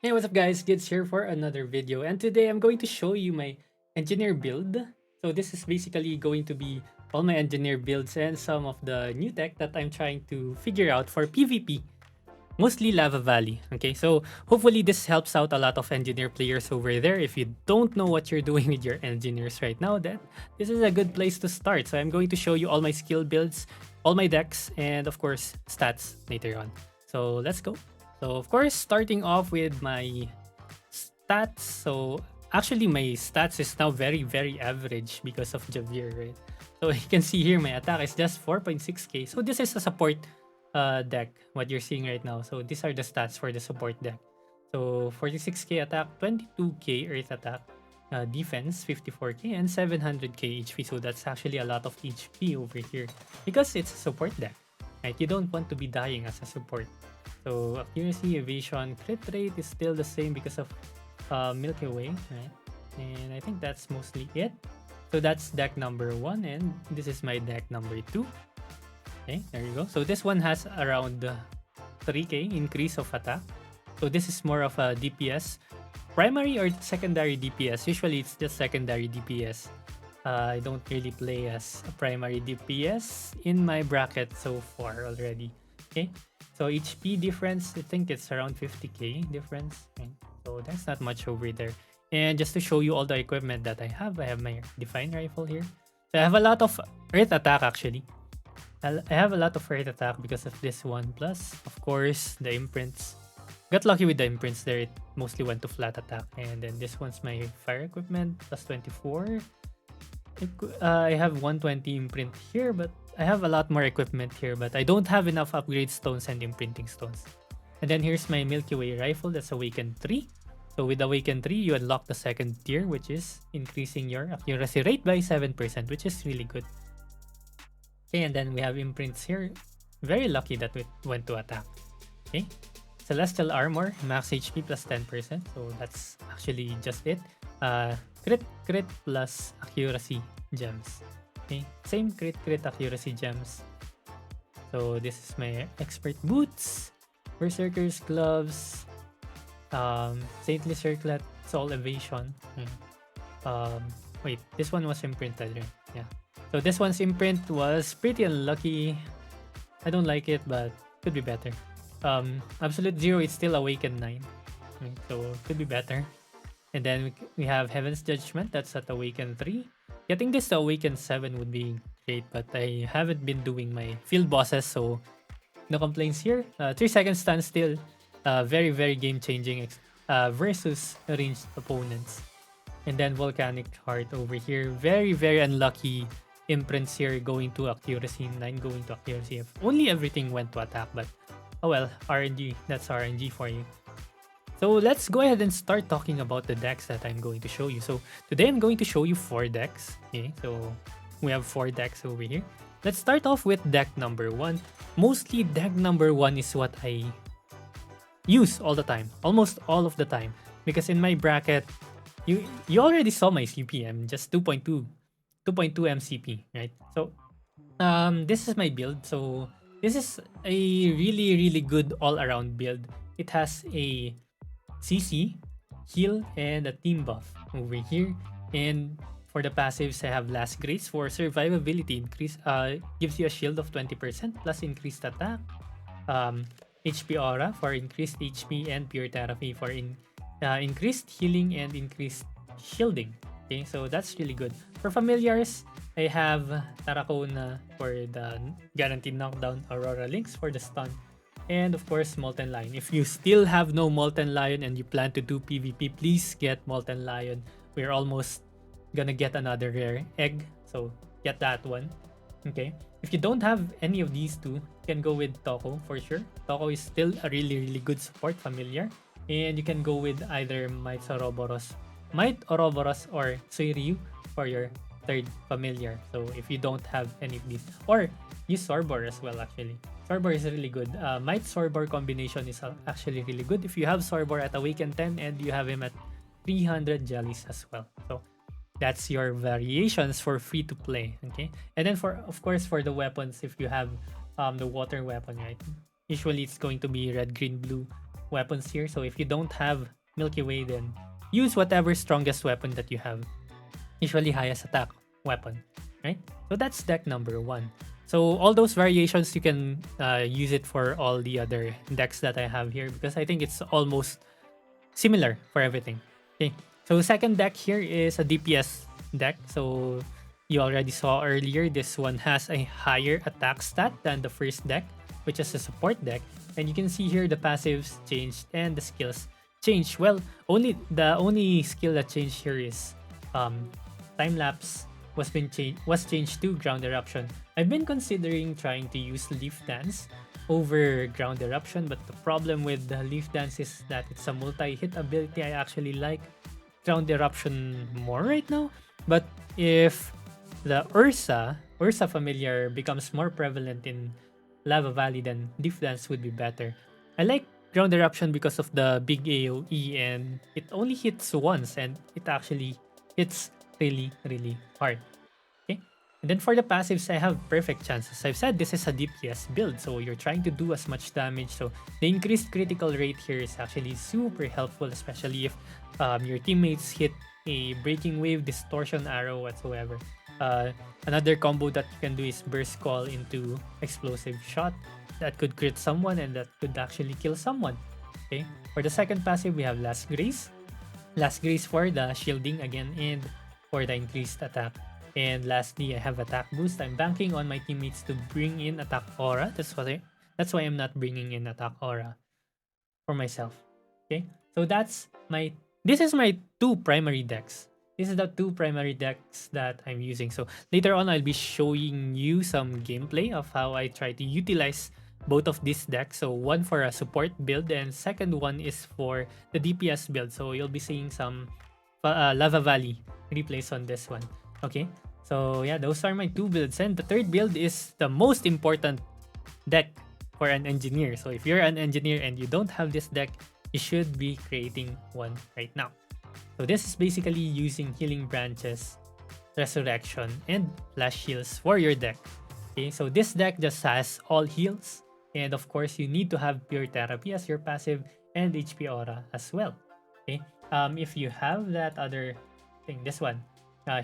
Hey, what's up guys? Gids here for another video, and today I'm going to show you my engineer build. So this is basically going to be all my engineer builds and some of the new tech that I'm trying to figure out for PvP, mostly Lava Valley. Okay, so hopefully this helps out a lot of engineer players over there. If you don't know what you're doing with your engineers right now, then this is a good place to start. So I'm going to show you all my skill builds, all my decks, and of course stats later on. So let's go. So of course, starting off with my stats. So actually my stats is now very average because of Javier, right? So you can see here my attack is just 4.6k. So this is a support deck, what you're seeing right now. So these are the stats for the support deck. So 46k attack, 22k earth attack, defense 54k, and 700k HP. So that's actually a lot of HP over here because it's a support deck, right? You don't want to be dying as a support. So accuracy, evasion, crit rate is still the same because of Milky Way, right? And I think that's mostly it. So that's deck number 1, and this is my deck number 2. Okay, there you go. So this one has around 3k increase of attack. So this is more of a DPS. Primary or secondary DPS? Usually it's just secondary DPS. I don't really play as a primary DPS in my bracket so far already. Okay, so HP difference, I think it's around 50k difference. Okay. So that's not much over there. And just to show you all the equipment that I have my Define Rifle here. So I have a lot of Earth Attack actually. I have a lot of Earth Attack because of this one. Plus, of course, the imprints. Got lucky with the imprints there. It mostly went to flat attack. And then this one's my fire equipment, plus 24. I have 120 imprint here, but I have a lot more equipment here, but I don't have enough upgrade stones and imprinting stones. And then here's my Milky Way rifle. That's Awaken 3. So with Awaken 3, you unlock the second tier, which is increasing your accuracy rate by 7%, which is really good. Okay, and then we have imprints here. Very lucky that it went to attack. Okay, Celestial Armor, max HP plus 10%. So that's actually just it. Crit plus accuracy gems. Okay, same crit accuracy gems. So this is my expert boots, berserker's gloves, saintly circlet, soul evasion. Wait, this one was imprinted, right? Yeah. So this one's imprint was pretty unlucky. I don't like it, but could be better. Absolute Zero is still Awaken 9. Okay, so could be better. And then we have Heaven's Judgment. That's at Awaken 3. Getting this to Awaken 7 would be great, but I haven't been doing my field bosses, so no complaints here. 3 seconds standstill. Very game-changing versus ranged opponents. And then Volcanic Heart over here. Very unlucky imprints here going to accuracy. 9 going to accuracy. If only everything went to attack, but oh well, RNG. That's RNG for you. So let's go ahead and start talking about the decks that I'm going to show you. So today I'm going to show you 4 decks. Okay, so we have 4 decks over here. Let's start off with deck number 1. Mostly deck number 1 is what I use all the time, almost all of the time. Because in my bracket, you already saw my CPM, just 2.2 MCP, right? So this is my build. So this is a really good all-around build. It has a CC, heal, and a team buff over here. And for the passives, I have Last Grace for survivability. Increase gives you a shield of 20% plus increased attack. HP Aura for increased HP, and Pure Therapy for increased healing and increased shielding. Okay, so that's really good. For familiars, I have Taracona for the guaranteed knockdown, Aurora Lynx for the stun, and of course Molten Lion. If you still have no Molten Lion and you plan to do PvP, please get Molten Lion. We're almost gonna get another rare egg, so get that one. Okay, if you don't have any of these two, you can go with Toko for sure. Toko is still a really good support familiar, and you can go with either Might Ouroboros or Suiryu for your third familiar. So if you don't have any of these, or use Sorbor as well. Actually, Sorbor is really good. Might Sorbor combination is actually really good if you have Sorbor at Awaken 10 and you have him at 300 jellies as well. So that's your variations for free to play. Okay, and then for, of course, for the weapons, if you have the water weapon, right, usually it's going to be red, green, blue, weapons here. So if you don't have Milky Way, then use whatever strongest weapon that you have. Usually highest attack weapon, right? So that's deck number 1. So all those variations, you can use it for all the other decks that I have here because I think it's almost similar for everything. Okay, so second deck here is a DPS deck. So you already saw earlier, this one has a higher attack stat than the first deck, which is a support deck. And you can see here the passives changed and the skills changed. Well, the only skill that changed here is time lapse was changed to ground eruption. I've been considering trying to use leaf dance over ground eruption, but the problem with the leaf dance is that it's a multi-hit ability. I actually like ground eruption more right now. But if the Ursa familiar becomes more prevalent in Lava Valley, then leaf dance would be better. I like ground eruption because of the big AoE, and it only hits once and it actually hits really, really hard. Okay. And then for the passives, I have perfect chances. I've said this is a DPS build, so you're trying to do as much damage. So the increased critical rate here is actually super helpful, especially if your teammates hit a breaking wave, distortion arrow, whatsoever. Another combo that you can do is burst call into explosive shot. That could crit someone and that could actually kill someone. Okay. For the second passive, we have Last Grace. Last Grace for the shielding again and for the increased attack. And lastly, I have attack boost. I'm banking on my teammates to bring in attack aura. That's why I'm not bringing in attack aura for myself. Okay, so this is my two primary decks. This is the two primary decks that I'm using. So later on, I'll be showing you some gameplay of how I try to utilize both of these decks. So one for a support build and second one is for the DPS build. So you'll be seeing some Lava Valley replays on this one. Okay, so yeah, those are my two builds. And the third build is the most important deck for an engineer. So if you're an engineer and you don't have this deck, you should be creating one right now. So this is basically using Healing Branches, Resurrection, and Flash Heals for your deck. Okay, so this deck just has all heals. And of course, you need to have Pure Therapy as your passive and HP Aura as well. Okay, if you have that other thing, this one,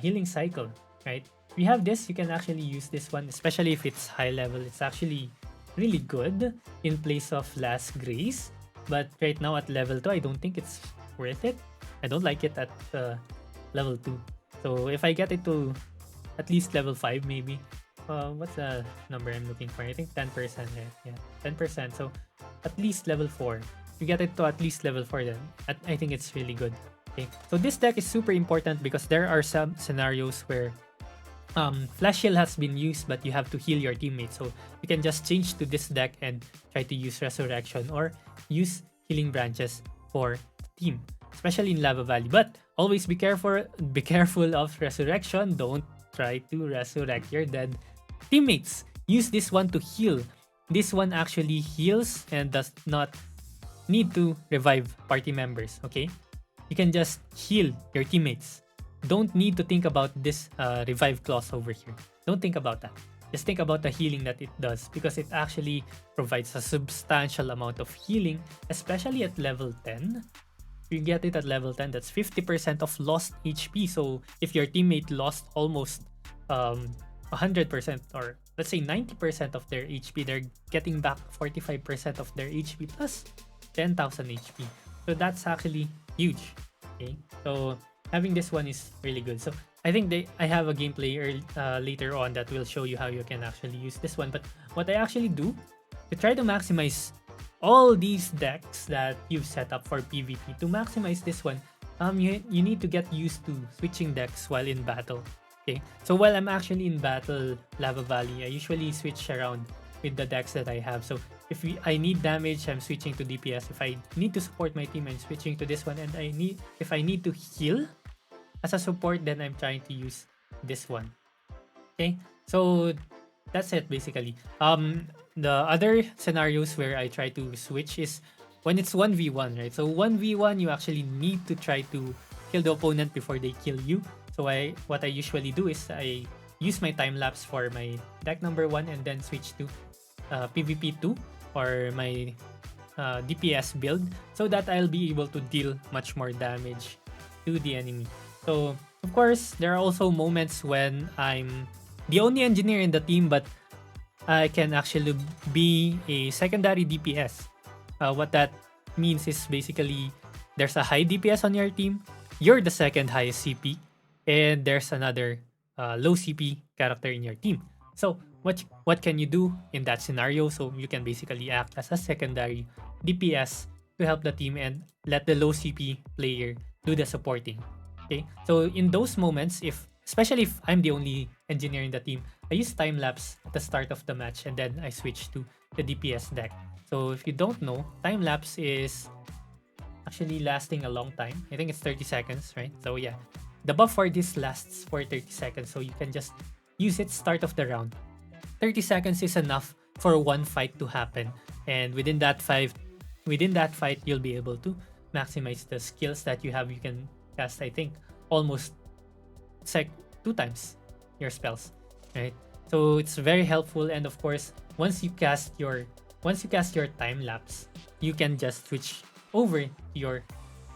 Healing Cycle, right? If you have this, you can actually use this one, especially if it's high level. It's actually really good in place of Last Grace. But right now at level 2, I don't think it's worth it. I don't like it at level 2. So if I get it to at least level 5 maybe, what's the number I'm looking for? I think 10%, right? Yeah, 10%. So at least level 4. You get it to at least level 4 then. I think it's really good. Okay. So this deck is super important because there are some scenarios where Flash Heal has been used but you have to heal your teammates. So you can just change to this deck and try to use Resurrection or use Healing Branches for the team, especially in Lava Valley. But always be careful of Resurrection. Don't try to resurrect your dead teammates. Use this one to heal. This one actually heals and does not need to revive party members. Okay, you can just heal your teammates. Don't need to think about this revive clause over here. Don't think about that. Just think about the healing that it does because it actually provides a substantial amount of healing, especially at level 10. If you get it at level 10, that's 50% of lost HP. So if your teammate lost almost 100% or let's say 90% of their HP, they're getting back 45% of their HP plus 10,000 HP. So that's actually huge. Okay, so having this one is really good. So I think I have a gameplay later on that will show you how you can actually use this one. But what I actually do to try to maximize all these decks that you've set up for PvP, to maximize this one, you need to get used to switching decks while in battle. Okay, so while I'm actually in battle Lava Valley, I usually switch around with the decks that I have. So if I need damage, I'm switching to DPS. If I need to support my team, I'm switching to this one. And if I need to heal as a support, then I'm trying to use this one. Okay, so that's it basically. The other scenarios where I try to switch is when it's 1v1, right? So 1v1, you actually need to try to kill the opponent before they kill you. So what I usually do is I use my time lapse for my deck number 1 and then switch to PvP 2 or my DPS build so that I'll be able to deal much more damage to the enemy. So, of course, there are also moments when I'm the only engineer in the team, but I can actually be a secondary DPS. What that means is basically there's a high DPS on your team, you're the second highest CP, and there's another low CP character in your team. So what can you do in that scenario? So you can basically act as a secondary DPS to help the team and let the low CP player do the supporting. Okay, so in those moments, if especially if I'm the only engineer in the team, I use time lapse at the start of the match and then I switch to the DPS deck. So if you don't know, time lapse is actually lasting a long time. I think it's 30 seconds, right? So yeah, the buff for this lasts for 30 seconds, so you can just use it start of the round. 30 seconds is enough for one fight to happen, and within that fight, you'll be able to maximize the skills that you have. You can cast, I think, almost two times your spells, right? So it's very helpful, and of course, once you cast your time lapse, you can just switch over your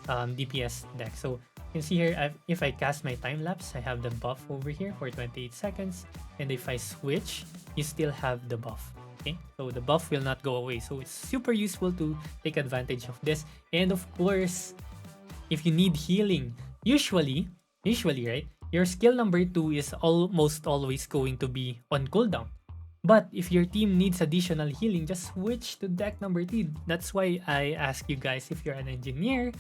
DPS deck. So you can see here, if I cast my time lapse, I have the buff over here for 28 seconds, and if I switch, you still have the buff. Okay, so the buff will not go away. So it's super useful to take advantage of this. And of course, if you need healing, usually, right, your skill number 2 is almost always going to be on cooldown. But if your team needs additional healing, just switch to deck number 3. That's why I ask you guys, if you're an engineer,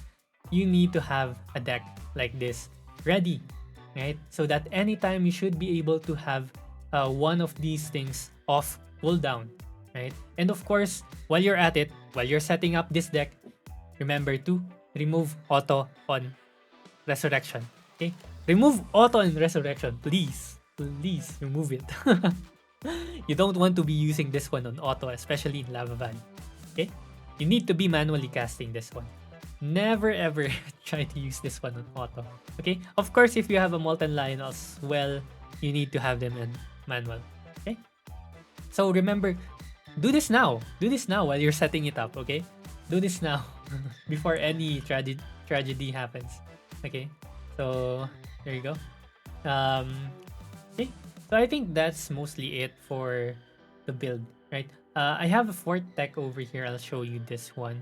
you need to have a deck like this ready, right? So that anytime you should be able to have one of these things off cooldown, right? And of course, while you're at it, while you're setting up this deck, remember to remove auto on resurrection. Okay? Remove auto on resurrection. Please. Please remove it. You don't want to be using this one on auto, especially in Lava Valley. Okay? You need to be manually casting this one. Never ever try to use this one on auto. Okay? Of course, if you have a Molten Lion as well, you need to have them in manual. Okay? So remember, do this now. Do this now while you're setting it up, okay? Do this now before any tragedy happens. Okay? So there you go. Okay. So I think that's mostly it for the build, right? I have a fourth tech over here. I'll show you this one.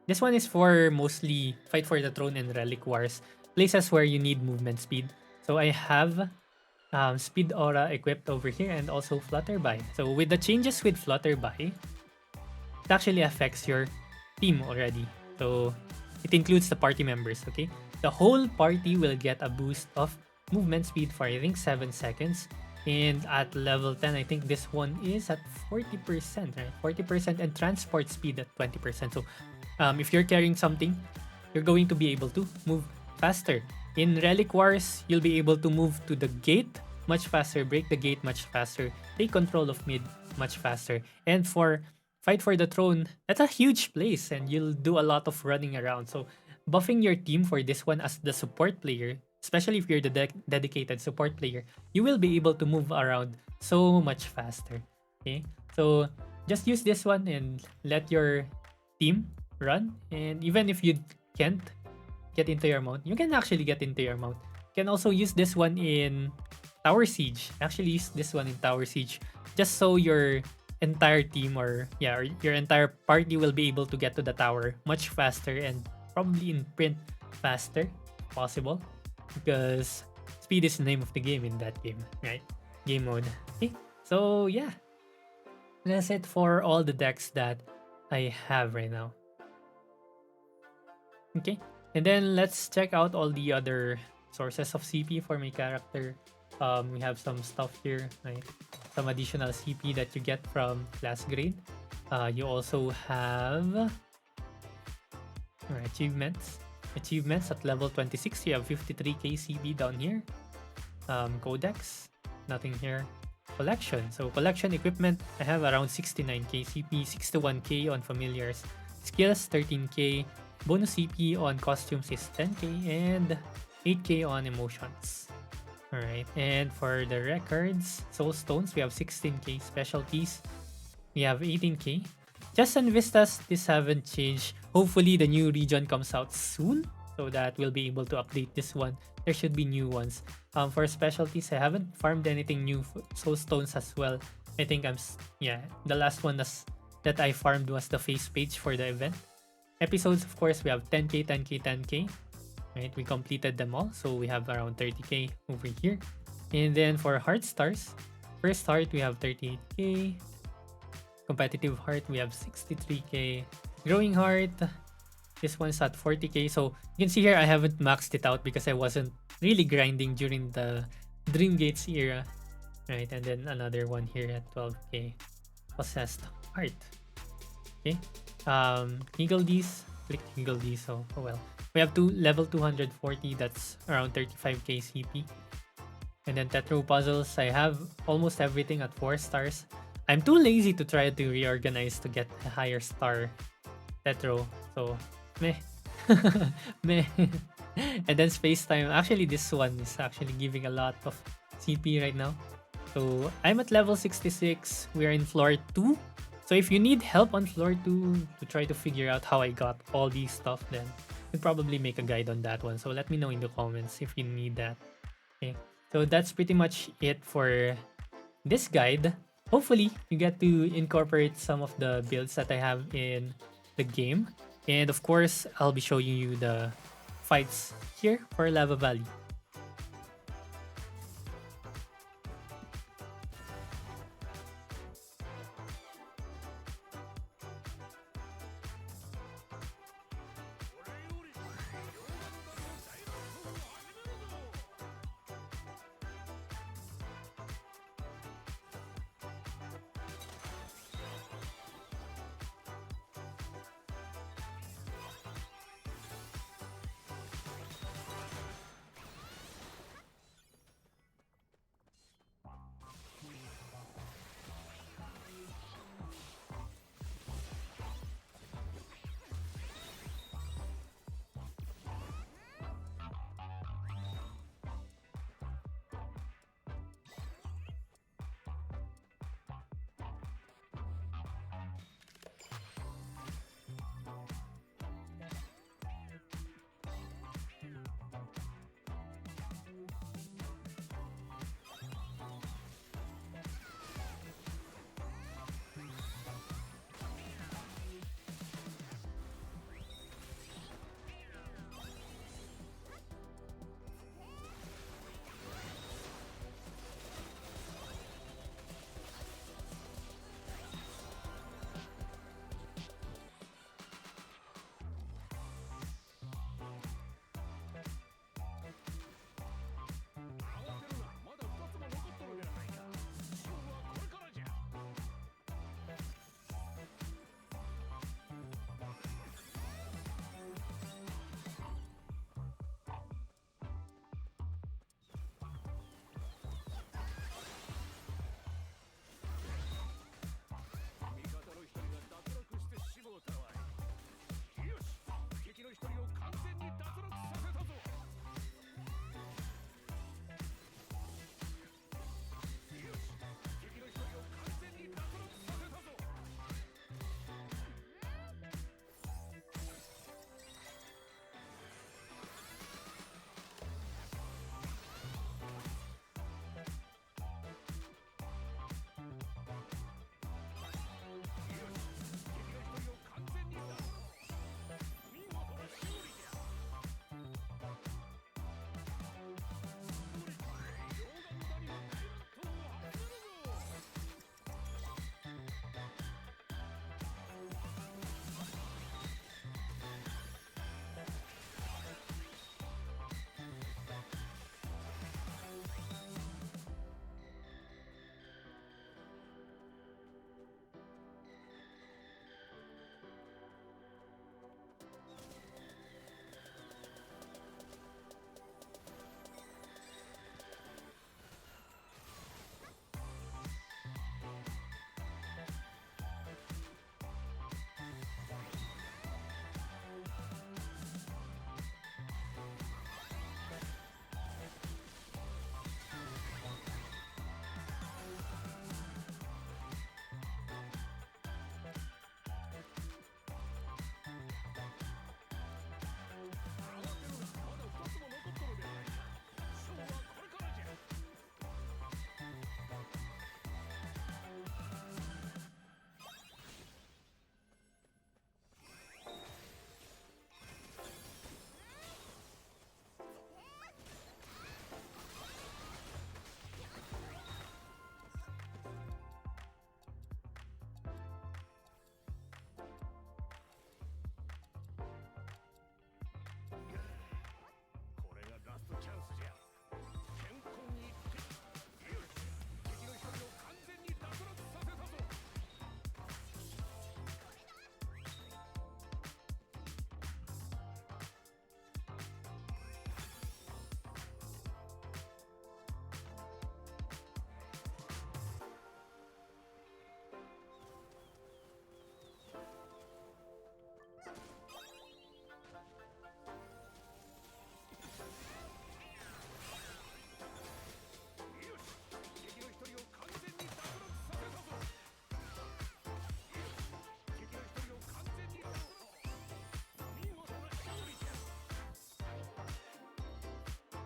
This one is for mostly Fight for the Throne and Relic Wars, places where you need movement speed. So I have Speed Aura equipped over here and also Flutterby. So with the changes with Flutterby, it actually affects your team already. So it includes the party members, okay? The whole party will get a boost of movement speed for, I think, 7 seconds. And at level 10, I think this one is at 40%, right? 40%, and transport speed at 20%. So if you're carrying something, you're going to be able to move faster. In Relic Wars, you'll be able to move to the gate much faster, break the gate much faster, take control of mid much faster. And for Fight for the Throne, that's a huge place and you'll do a lot of running around. So buffing your team for this one as the support player, especially if you're the dedicated support player, you will be able to move around so much faster. Okay, so just use this one and let your team run. And even if you can't get into your mount, you can actually get into your mount. You can also use this one in Tower Siege. Actually use this one in Tower Siege, just so your entire team or your entire party will be able to get to the tower much faster and probably imprint faster if possible, because speed is the name of the game in that game, right? Game mode. Okay, so yeah, that's it for all the decks that I have right now. Okay, and then let's check out all the other sources of CP for my character. We have some stuff here, right? Some additional CP that you get from class grade. You also have achievements. Achievements at level 26, you have 53k CP down here. Codex, nothing here. Collection. So collection equipment, I have around 69k CP, 61k on familiars. Skills, 13k. Bonus CP on costumes is 10k and 8k on emotions. Alright, and for the records, soul stones, we have 16k. Specialties, we have 18k. Just and vistas, this haven't changed. Hopefully the new region comes out soon so that we'll be able to update this one. There should be new ones. For specialties, I haven't farmed anything new. Soul stones as well. I think yeah, the last one that I farmed was the face page for the event. Episodes, of course, we have 10k, 10k, 10k. Right, we completed them all, so we have around 30k over here. And then for heart stars, first heart we have 38k. Competitive heart, we have 63k. Growing heart, this one's at 40k. So you can see here I haven't maxed it out because I wasn't really grinding during the Dream Gates era. Right, and then another one here at 12k. Possessed heart. Okay. Eagle D's. Click Eagle D. So, oh well. We have level 240. That's around 35k CP. And then Tetro puzzles. I have almost everything at 4 stars. I'm too lazy to try to reorganize to get a higher star Tetro. So, meh. Meh. And then Space Time. Actually, this one is actually giving a lot of CP right now. So, I'm at level 66. We're in floor 2. So, if you need help on floor 2 to try to figure out how I got all these stuff, then I'll probably make a guide on that one. So, let me know in the comments if you need that. Okay. So, that's pretty much it for this guide. Hopefully, you get to incorporate some of the builds that I have in the game. And of course, I'll be showing you the fights here for Lava Valley.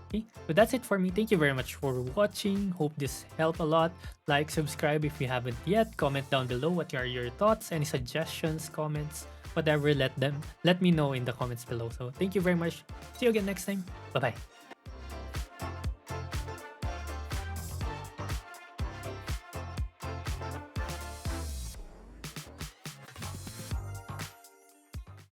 Okay, so that's it for me. Thank you very much for watching. Hope this helped a lot. Like, subscribe if you haven't yet. Comment down below what are your thoughts, any suggestions, comments, whatever. Let me know in the comments below. So thank you very much. See you again next time. Bye bye.